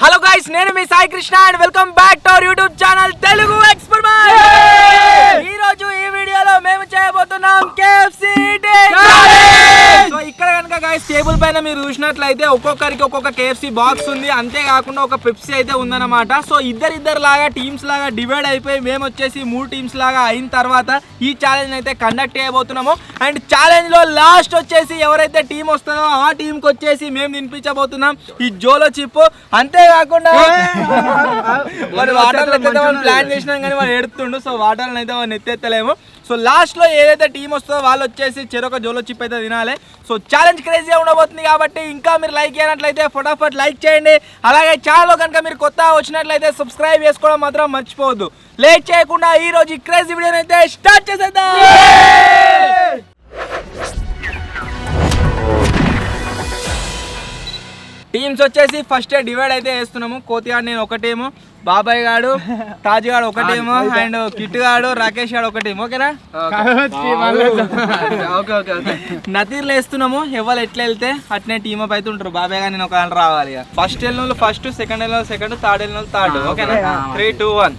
Hello guys, నేను మీ Sai Krishna and welcome back to our YouTube channel Telugu experiment. ఈ రోజు ఈ వీడియోలో మేము చేయబోతున్నాం KFC ఛాలెంజ్. సో ఇక్కడ కనుక గైస్ టేబుల్ పైన మీరు చూసినట్లయితే ఒక్కొక్కరికి ఒక్కొక్క KFC బాక్స్ ఉంది, అంతేకాకుండా ఒక పెప్సీ అయితే ఉందన్నమాట. సో ఇద్దరు లాగా టీమ్స్ లాగా డివైడ్ అయిపోయి మేము వచ్చేసి 3 టీమ్స్ లాగా అయిన తర్వాత ఈ ఛాలెంజ్ అయితే కండక్ట్ చేయబోతున్నాము. అండ్ ఛాలెంజ్ లో లాస్ట్ వచ్చేసి ఎవరైతే టీం వస్తుందో ఆ టీం కి వచ్చేసి మేము తినిపించబోతున్నాం ఈ జోలో చిప్. అంతేకాకుండా వాటర్ ప్లాన్ చేసినాం కానీ వాడు ఎడుతుండు, సో వాటర్ అయితే వాడిని ఎత్తేత్తలేము. సో లాస్ట్ లో ఏదైతే టీం వస్తుందో వాళ్ళు వచ్చేసి చెరొక జోలో చిప్ అయితే తినాలి. సో ఛాలెంజ్ క్రేజీగా ఉండబోతుంది కాబట్టి ఇంకా మీరు లైక్ చేయనట్లయితే ఫటాఫట్ లైక్ చేయండి. అలాగే ఛానల్ కనుక మీరు కొత్త వచ్చినట్లయితే సబ్స్క్రైబ్ చేసుకోవడం మాత్రం మర్చిపోవద్దు. లేట్ చేయకుండా ఈ రోజు క్రేజీ వీడియోని అయితే స్టార్ట్ చేసేద్దాం. టీమ్స్ వచ్చేసి ఫస్ట్ డివైడ్ అయితే వేస్తున్నాము. కోతిగాడు నేను ఒక టీము, బాబాయ్ గాడు తాజ్ గాడు ఒక టీము, అండ్ కిట్ గాడు రాకేష్ గాడు ఒక టీం. ఓకేనా? నతీర్లు వేస్తున్నాము. ఎవరు ఎట్లా వెళ్తే అట్నే టీమ్ అప్ అయితే ఉంటారు. బాబాయ్ గారు నేను ఒక రావాలి. ఫస్ట్ వెళ్ళిన వాళ్ళు ఫస్ట్, సెకండ్ వెళ్ళిన వాళ్ళు సెకండ్, థర్డ్ వెళ్ళిన వాళ్ళు థర్డ్. ఓకేనా? 3, 2, 1.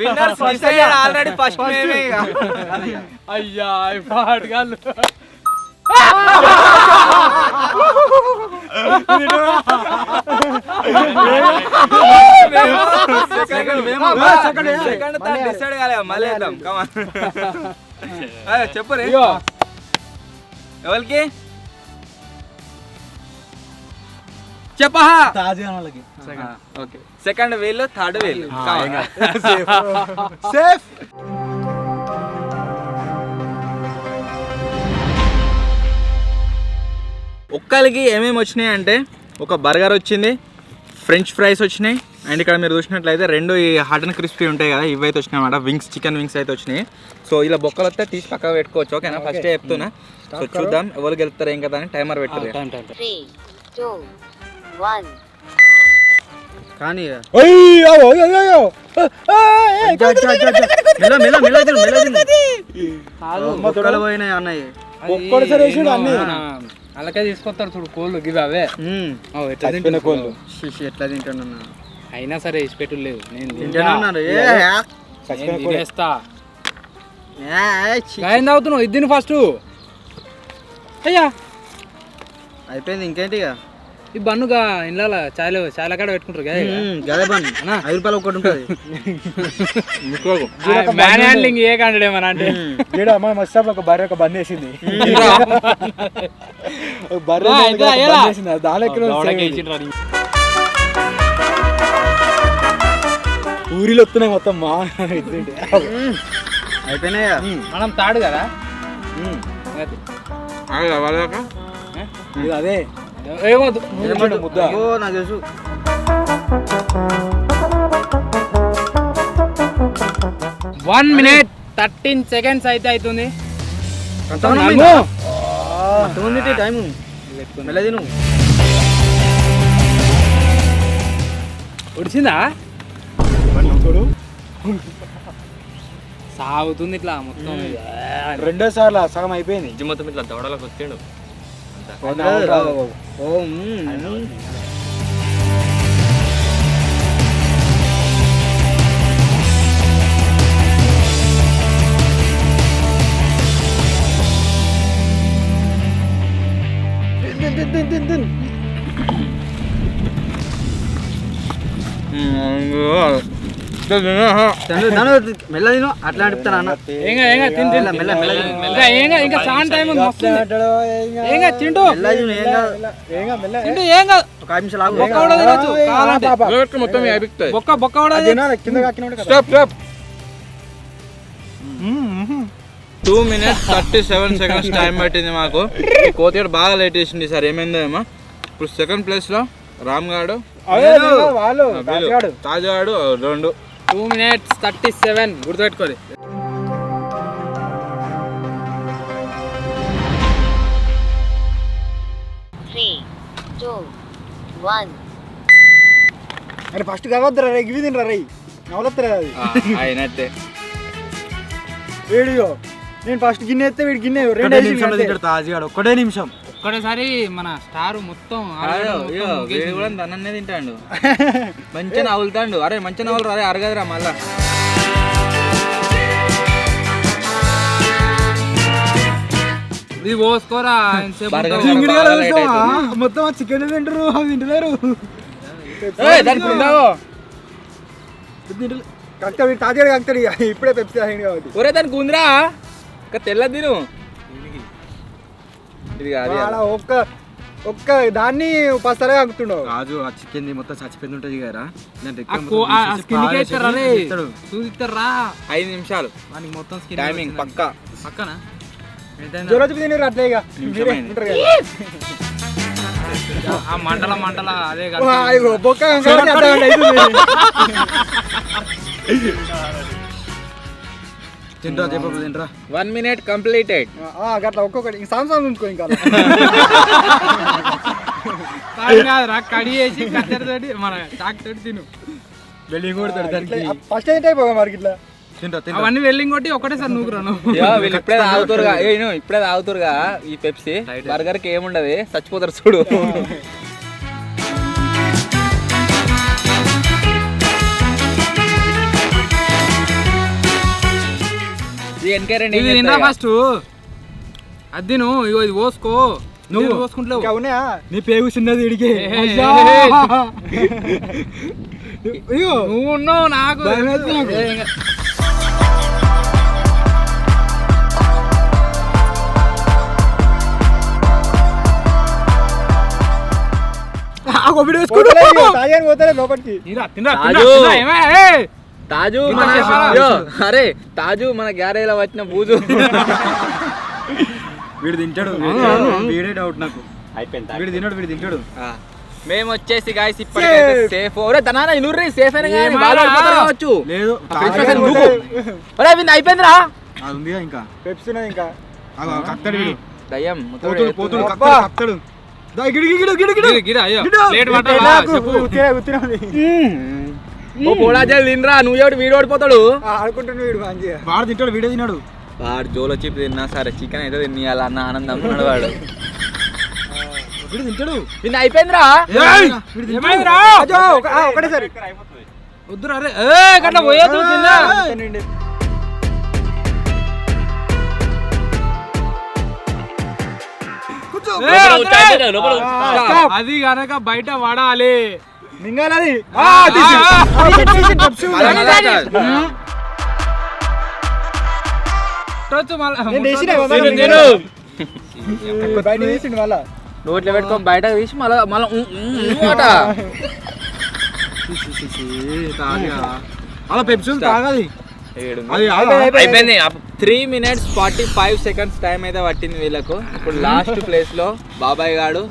విన్నర్స్ డిసైడ్ ఆల్రెడీ ఫస్ట్ మేమే. అయ్యా పాటగాళ్ళు డిసైడ్ కాలే, మళ్ళీ వేద్దాం. చెప్పు రే, ఎవరికి చెప్పా? ఓకే, సెకండ్ వేలు, థర్డ్ వేలు. సేఫ్. ఒక్కరికి ఏమేమి వచ్చినాయి అంటే ఒక బర్గర్ వచ్చింది, ఫ్రెంచ్ ఫ్రైస్ వచ్చినాయి, అండ్ ఇక్కడ మీరు చూసినట్లయితే 2 ఈ హాట్ అండ్ క్రిస్పీ ఉంటాయి కదా, ఇవి అయితే వచ్చినాయి అన్నమాట. వింగ్స్, చికెన్ వింగ్స్ అయితే వచ్చినాయి. సో ఇలా బొక్కలు వస్తే తీసి పక్కన పెట్టుకోవచ్చు. ఓకేనా? ఫస్ట్ చెప్తున్నా. సో చూద్దాం ఎవరు గెలుస్తారు ఏం కదా అని. టైమర్ పెట్టారు. 3, 2, 1. కానీ పోయినాయి అన్నయ్య. అలాగే తీసుకొస్తారు చూడు కోళ్ళు గివి అవే కోళ్ళు. ఎట్లా తింటున్నా అయినా సరే ఇసి పెట్టు లేదు, నేను తినేస్తా. ఏం తాగుతున్నావు? ఇది ఫస్ట్. అయ్యా అయిపోయింది. ఇంకేంటి ఈ బన్నుగా ఇంట్లో చాలా కాడ పెట్టుకుంటారు గదే బన్ను. 5 రూపాయలు ఒకటి ఉంటుంది. మ్యాన్ హ్యాండ్లింగ్ ఏ కంటే ఏమన్నా అంటే మస్తు ఒక బర్రె ఒక బంద్ వేసింది. ఊరిలో వస్తున్నాయి మొత్తం. మా అయిపోయినాయా? మనం తాడు కదా అదే ఏమవుతుంది ముద్ద. నాకు తెలుసు. One minute 13 seconds అయితే అవుతుంది. టైము మెల్లది. నువ్వు ఒడిచిందా? సాగుతుంది ఇట్లా మొత్తం. 2 సార్లు సగం అయిపోయింది. మొత్తం ఇట్లా దవడలకు వచ్చాడు. మెల్ల తిను. అట్లా నడుపుతాను అన్న. ఇంకా చాలా టైం ఉంది. తింటూ ఏం కాదు. ఒక 5 నిమిషాలు ఆగు. మొత్తం బొక్క 2 minutes 37 seconds టైం పట్టింది మాకు. కోతిగాడు బాగా లేట్ చేసింది సార్. ఏమైందో ఏమో. ఇప్పుడు సెకండ్ ప్లేస్ లో రామ్ గాడు, తాజ్ గాడు 2. 2 minutes 37 గుర్తుపెట్టుకోండి. అరే ఫస్ట్ కావద్దురా రే, గివి తినరా రే, నవలత్తరా అది అయినట్టే. వీడియో నేను ఫస్ట్ గిన్నె ఎత్తే వీడి గిన్నె 2 నిమిషాలు తింటాడు తాజ్ గాడు. 1 నిమిషం ఒక్కడేసారి మన స్టార్ మొత్తం వీడు కూడా తనన్నే తింటాడు మంచిగా నవ్వులుతాడు. అరే మంచిగా నవ్వులు అరే అరగదురా మళ్ళా. ఇది పోసుకోరా మొత్తం చికెన్ తింటారు అవి తింటలేరు. కక్తాడు తాజాడు కక్తాడు ఇప్పుడే పెప్సీ తాగింది కాబట్టి. ఒరే దానికి ఉందిరా తెల్లది తిను. ఇది కాదు ఒక్క దాన్ని పస్తారా కక్కుతుండవు. రాజు ఆ చికెన్ మొత్తం చచ్చిపోయింది ఉంటుంది కదా. 5 నిమిషాలు వానికి మొత్తం టైమింగ్ పక్కా పక్కన జోరోజు తినరు అట్లే ఇక మీరే ఉంటారు కదా. ఆ మంటల అదే బొక్క 1 minute కంప్లీటెడ్. అట్లా ఒక్కొక్కటి సాంసం ఉంచుకో ఇంకా కాదురా కడి వేసి కత్తెరతోటి మన చాకుతోటి తిను. ఫస్ట్ అయితే అయిపోగా మరి ఇట్లా అవన్నీ వెల్లింగ్ కొట్టి ఒకటేసారి నూకురాను. వీళ్ళు ఇప్పుడే తాగుతురుగా ఈ పెప్సీ. బర్గర్ కి ఏముండదు చచ్చిపోతారు చూడు. ఫస్ట్ అది నువ్వు ఇగో ఇది పోసుకో. నువ్వు పోసుకుంటావు అవునా నీ పేగు చిన్నది ఇడికి నువ్వు ఉన్నావు నాకు పోతారే లోపలికి. తాజు అరే తాజు మన గ్యారేజ్లో వచ్చిన బూజు వీడు తింటాడు. వీడే డౌట్ నాకు. వీడు తింటాడు. మేము వచ్చేసి గాయస్ ఇప్పటికైతే సేఫ్. ఒరే తనానా ఇనుర్రి సేఫ్ అయినా కానీ వాళ్ళు కావచ్చు. లేదు ఒరే విన్ అయిపోయిందిరా. అది ఉంది ఇంకా పెప్సీ ఉన్నది ఇంకా. కక్తాడు వీడు దయ్యం పోతుడు కక్తాడు. తినరా నువ్వు ఎవడు వీడు ఓడిపోతాడు ఆడుకుంటున్నాడు. వీడు మంచిగా వాడు తింటాడు. వీడే తిన్నాడు. వాడు జోలో చిప్ తిన్నా సరే చికెన్ అయితే తినేయాలి అన్న ఆనందం ఉన్నాడు వాడు. వీడు తింటాడు. నిన్న అయిపోయిందిరా. ఒకటేసారి వద్దురా అరే గట్లా పోయేది అది కనుక బయట పడాలి మింగాలది. నోట్లో పెట్టుకో బయట తీసి మళ్ళా అలా పెప్సీ తాగాలి. అయిపోయింది. 3 minutes 45 seconds టైం అయితే పట్టింది వీళ్ళకు. ఇప్పుడు లాస్ట్ ప్లేస్ లో బాబాయ్ గాడు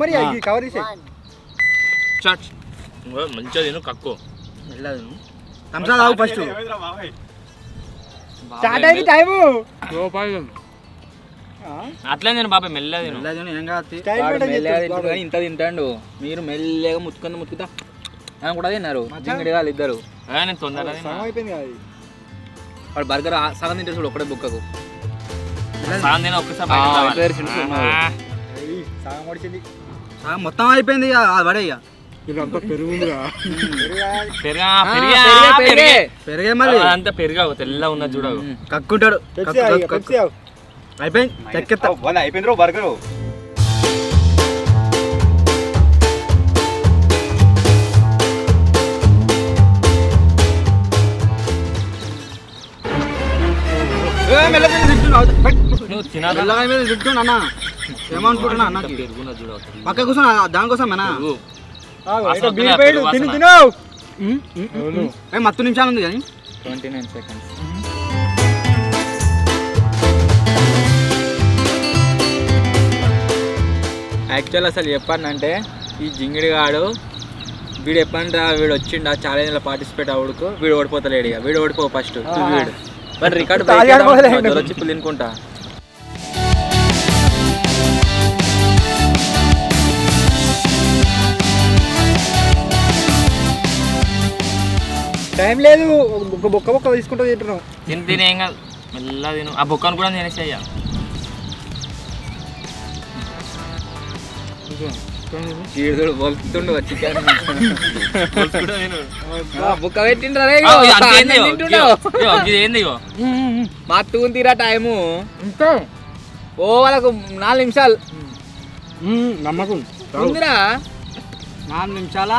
మరి కవర్ చేసే మంచిగా తిను కక్కు ఫస్ట్ స్టార్ట్ అయింది టైము. అట్లా నేను బాబాయ్ మెల్లగా ఇంత తింటాడు. మీరు మెల్లగా ముత్తుతా అని కూడా తిన్నారు జింగిడి వాళ్ళు ఇద్దరు. నేను తొందరగా అయిపోయింది కదా. వాడు బర్గర్ సగం తింటారు చూడు ఒకటే బుక్కకు. మొత్తం అయిపోయింది పడే. పెరిగే మళ్ళీ అంతా పెరిగా తెల్ల ఉన్నది చూడవు కక్కుంటాడు. అయిపోయింది అయిపోయింది బర్గర్. ఏమనుకుంటున్నా అన్న పక్క కూర్చొని దానికోసం మత్తు నిమిషాలు ఉంది కానీ 29 seconds. యాక్చువల్ అసలు చెప్పానంటే ఈ జింగిడి గాడు వీడు ఎప్పుడంటే వీడు వచ్చిండు ఆ ఛాలెంజ్లో పార్టిసిపేట్ అవ్వడుకు వీడు ఓడిపోతలేడు. ఇక వీడు ఓడిపో ఫస్ట్ వీడు బట్ రికార్డు చిప్పులు తినుకుంటా. టైం లేదు ఒక బొక్క తీసుకుంటూ తింటున్నాం. తినేం కాదు, మెల్లగా తిను. ఆ బొక్కను కూడా తినేసి అయ్యా. చీడుదోడు బొలుతుండు చికెన్ బుక్క పెట్టిండ్రా ఏంది మా తూన్ తీరా టైము ఓ వాళ్ళకు 4 నిమిషాలు నమ్మకం ఉందిరా. 4 నిమిషాల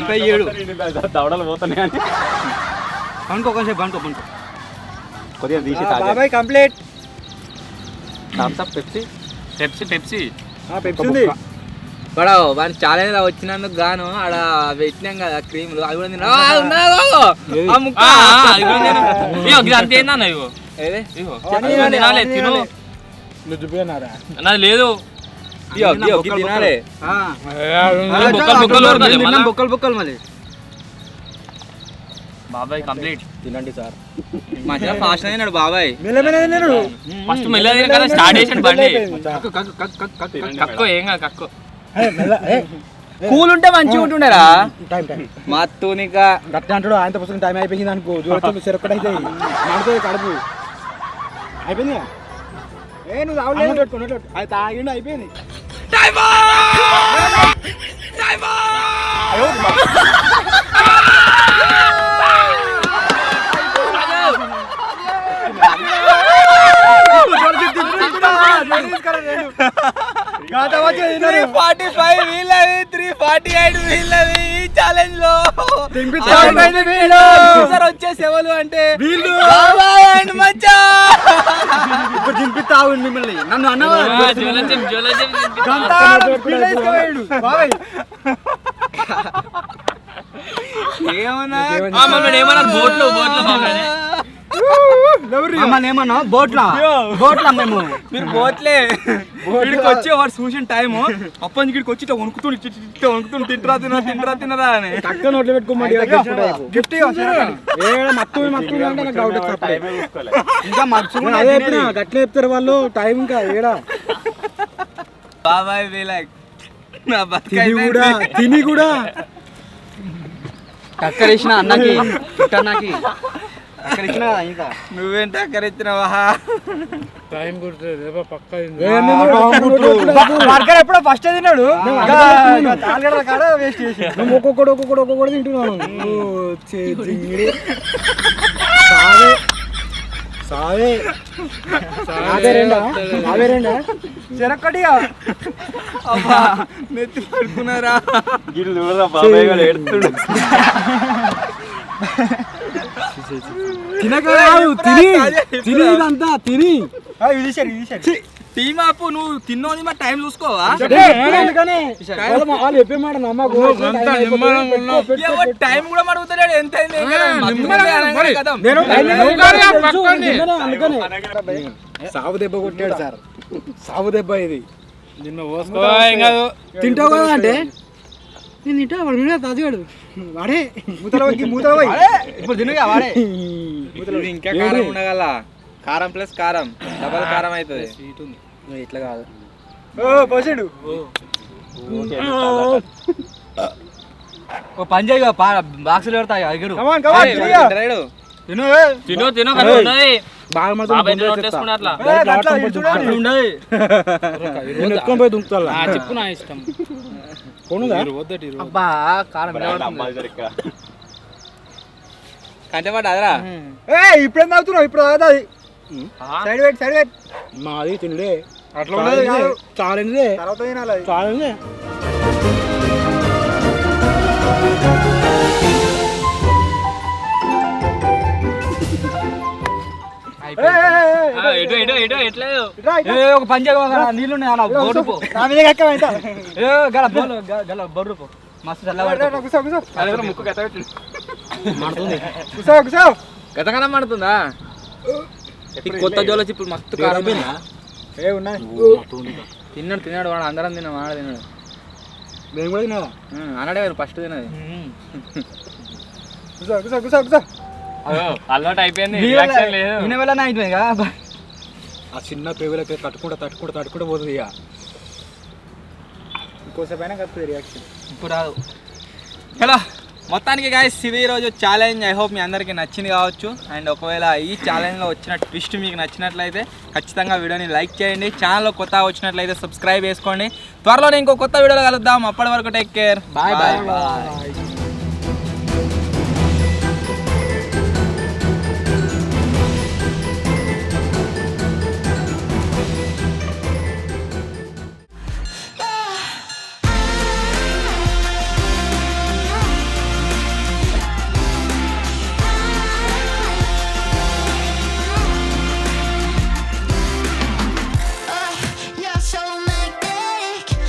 47 దవడలు పోతున్నాయి అని పండుకో కొంచెం పండుకో కొద్దిగా తీసి బాబాయ్ complete. Thums Up Pepsi Pepsi Pepsi Pepsi ఉంది. బడా వాడి ఛాలెంజ్ వచ్చినందుకు గాను ఆడ పెట్టినాం కదా క్రీములు అవి కూడా తిన్నా. ఆ ముక్క అంతే ఏందన్న ఇగో ఏదే ఇగో తినాలే తిను. నాది లేదు తినాలే బొక్కలు బొక్కలు మళ్ళీ బాబాయ్ కంప్లీట్. తినండి సార్. మంచిగా ఫాస్ట్ అయినాడు బాబాయ్. ఫస్ట్ మెల్లగా తిన కదా స్టార్ట్ చేసాడు బండి. కక్కో ఏం కాదు కక్కో. కూల్ ఉంటే మంచిగా ఉంటుండేరా టైం మా తూనిక గట్ట అంటాడు. ఆయనతో పుస్తకం టైం అయిపోయింది అనుకో, జోడు చెరొక్కటి అయితే మాడుతుంది కడుపు. అయిపోయింది నువ్వు తాగలేదు, అది తాగిండు అయిపోయింది. ఛాలెంజ్ లో వచ్చేసి ఎవరు అంటే ఇప్పుడు దింపిస్తావు మిమ్మల్ని, నన్ను అన్నవా ఏమన్నారు బోట్లో ఏమన్నా బోట్లా మేము మీరు పోట్లే వీడికి వచ్చి వాడు చూసిన టైము అప్పటి నుంచి వచ్చి వణుకుతుండు తింటరా తినరా అని తక్కువ నోట్లు పెట్టుకోమండి. గిఫ్ట్ ఇంకా మర్చిపో అదే గట్ల చెప్తారు వాళ్ళు. టైం ఇంకా ఏడా బాబాయ్ తిని కూడా టక్కరేసిన అన్నకి అన్నకి అక్కడ ఇచ్చిన ఇంకా నువ్వేంటి అక్కడ ఇచ్చినవా టైం గుర్తుంది పక్క బర్గర్ ఎప్పుడో ఫస్ట్ తిన్నాడు, కాడ వేస్ట్ చేసి ఒక్కొక్కడు తింటున్నాను. చెరక్కటిగా నెత్తి పడుకున్నారా బాబాయ్ గారు ఏడుతుండు. తిని ఇదంతా తిని టీమ్ ఆపు. నువ్వు తిన్నోని మా టైం చూసుకోవా వాళ్ళు చెప్పే మాట నమ్మకు. టైం కూడా అడుగుతాడు ఎంత సాగు దెబ్బ కొట్టాడు సార్, సాగు దెబ్బ ఇది. నిన్న తింటావు కదా అంటే నేను తింటా, వాడు మీద తాజాడు వాడే మూతల ఇప్పుడు తినగా వాడే ఇంకా కారం ఉండగల. కారం ప్లస్ కారం డబల్ కారం అవుతుంది. ఇట్లా కాదు పోసాడు. ఓ పని చేయ బాక్సులు పెడతాయి అడుగుడు తిను తిను బాగా పోయి దుంకుతా చెప్పు నా ఇష్టం. అబ్బా కారం కంటపడ్డా అదరా ఇప్పుడేం తాగుతున్నావు? ఇప్పుడు తాగుతుంది. సైడ్ వెయిట్ మాది తిండే అట్లా ఛాలెంజ్ తర్వాత తినాలి. ఛాలెంజ్ ఒక పని చేయగా నీళ్ళు బొర్రు పో మస్తు గతగానే మడుతుందా? కొత్త జోలో ఇప్పుడు మస్తు కారం తిన్నాడు వాడు. అందరం తిన్నాం, వాడు తిన్నాడు. మేము కూడా తినాలా? అన్నాడే ఫస్ట్ తినది. అలవాటు అయిపోయింది. అయిపోయింది కదా ఆ చిన్న పేగులకి తట్టుకుంటూ పోతుంది. ఇక ఇంకోసేపు అయినా కలుపుతుంది రియాక్షన్. ఇప్పుడు రాదు. ఎలా మొత్తానికి గాయస్ ఇది ఈరోజు ఛాలెంజ్. ఐ హోప్ మీ అందరికీ నచ్చింది కావచ్చు. అండ్ ఒకవేళ ఈ ఛాలెంజ్లో వచ్చిన ట్విస్ట్ మీకు నచ్చినట్లయితే ఖచ్చితంగా వీడియోని లైక్ చేయండి. ఛానల్లో కొత్తగా వచ్చినట్లయితే సబ్స్క్రైబ్ చేసుకోండి. త్వరలోనే ఇంకో కొత్త వీడియోలో కలుద్దాం. అప్పటి వరకు టేక్ కేర్. Bye bye.